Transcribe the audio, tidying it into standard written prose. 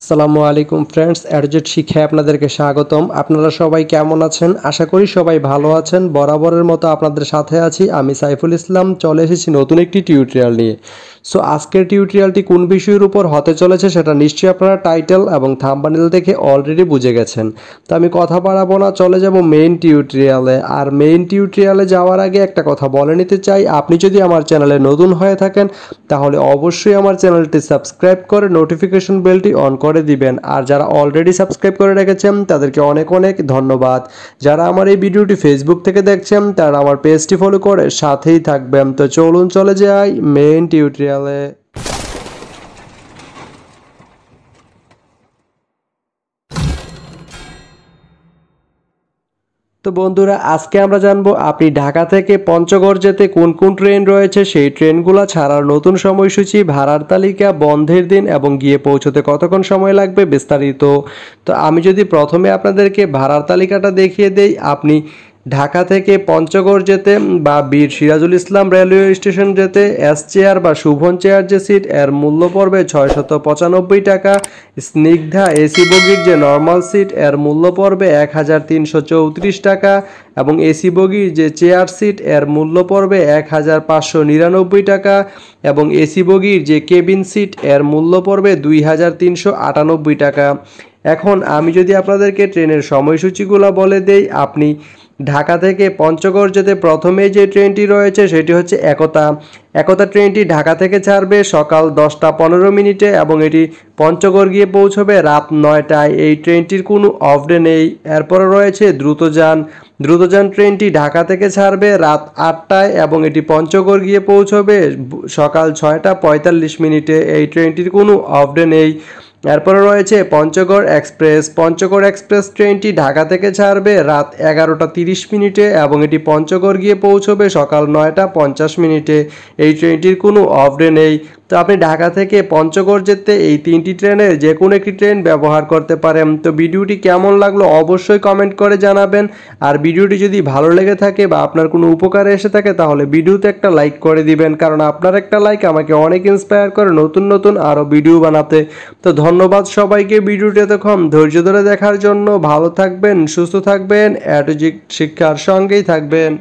আসসালামু আলাইকুম ফ্রেন্ডস, অ্যাডজেট শিক্ষায় আপনাদেরকে স্বাগতম। আপনারা সবাই কেমন আছেন? আশা করি সবাই ভালো আছেন। বরাবরের মতো আপনাদের সাথে আছি আমি সাইফুল ইসলাম। চলে এসেছি নতুন একটি টিউটোরিয়াল নিয়ে। সো আজকের টিউটোরিয়ালটি কোন বিষয়ের উপর হতে চলেছে সেটা নিশ্চয়ই আপনারা টাইটেল এবং থাম্বনেল দেখে অলরেডি বুঝে গেছেন। তো আমি কথা বাড়াবো না, চলে যাব মেইন টিউটোরিয়ালে। আর মেইন টিউটোরিয়ালে যাওয়ার আগে একটা কথা বলে নিতে চাই, আপনি যদি আমার চ্যানেলে নতুন হয়ে থাকেন তাহলে অবশ্যই আমার চ্যানেলটি সাবস্ক্রাইব করে নোটিফিকেশন বেলটি অন করে দিবেন। আর যারা অলরেডি সাবস্ক্রাইব করে রেখেছেন তাদেরকে অনেক অনেক ধন্যবাদ। যারা আমার এই ভিডিওটি ফেসবুক থেকে দেখছেন তারা আমার পেজটি ফলো করে সাথেই থাকবেন। তো চলুন চলে যাই মেইন টিউটোরিয়ালে। তো বন্ধুরা, আজকে আমরা জানবো আপনি ঢাকা থেকে পঞ্চগড় যেতে কোন কোন ট্রেন রয়েছে, সেই ট্রেনগুলো ছাড়ার নতুন সময়সূচি, ভাড়ার তালিকা, বন্ধের দিন এবং গিয়ে পৌঁছতে কতক্ষণ সময় লাগবে বিস্তারিত। তো আমি যদি প্রথমে আপনাদেরকে ভাড়ার তালিকাটা দেখিয়ে দেই, আপনি ঢাকা থেকে পঞ্চগড় যেতে বা বীর সিরাজুল ইসলাম রেলওয়ে স্টেশন যেতে এস চেয়ার বা শুভন চেয়ার যে সিট, এর মূল্য পড়বে 695 টাকা। স্নিগ্ধা এসি বগির যে নর্মাল সিট, এর মূল্য পড়বে 1334 টাকা। এবং এসি বগির যে চেয়ার সিট, এর মূল্য পড়বে 1599 টাকা। এবং এসি বগির যে কেবিন সিট, এর মূল্য পড়বে 2398 টাকা। এখন আমি যদি আপনাদেরকে ট্রেনের সময়সূচিগুলো বলে দেই, আপনি ঢাকা থেকে পঞ্চগড় যেতে প্রথমে যে ট্রেনটি রয়েছে সেটি হচ্ছে একতা ট্রেনটি ঢাকা থেকে ছাড়বে সকাল 10টা 15 মিনিটে এবং এটি পঞ্চগড় গিয়ে পৌঁছবে রাত 9টায়। এই ট্রেনটির কোনো অফ ডে নেই। এরপরে রয়েছে দ্রুতযান ট্রেনটি ঢাকা থেকে ছাড়বে রাত 8টায় এবং এটি পঞ্চগড় গিয়ে পৌঁছবে সকাল 6টা 45 মিনিটে। এই ট্রেনটির কোনো অফ ডে নেই। এরপরে রয়েছে পঞ্চগড় এক্সপ্রেস ট্রেনটি ঢাকা থেকে ছাড়বে রাত 11টা 30 মিনিটে এবং এটি পঞ্চগড় গিয়ে পৌঁছবে সকাল 9টা 50 মিনিটে। এই ট্রেনটির কোনো অফ ডে নেই। তো আপনি ঢাকা থেকে পঞ্চগড় যেতে এই তিনটি ট্রেনের যে কোনো একটি ট্রেন ব্যবহার করতে পারেন। তো ভিডিওটি কেমন লাগলো অবশ্যই কমেন্ট করে জানাবেন। আর ভিডিওটি যদি ভালো লেগে থাকে বা আপনার কোনো উপকারে এসে থাকে তাহলে ভিডিওতে একটা লাইক করে দিবেন, কারণ আপনার একটা লাইক আমাকে অনেক ইন্সপায়ার করে নতুন নতুন আরও ভিডিও বানাতে। তো ধন্যবাদ সবাইকে ভিডিওটি এতক্ষণ ধৈর্য ধরে দেখার জন্য। ভালো থাকবেন, সুস্থ থাকবেন, অ্যাডজেট শিক্ষার সঙ্গেই থাকবেন।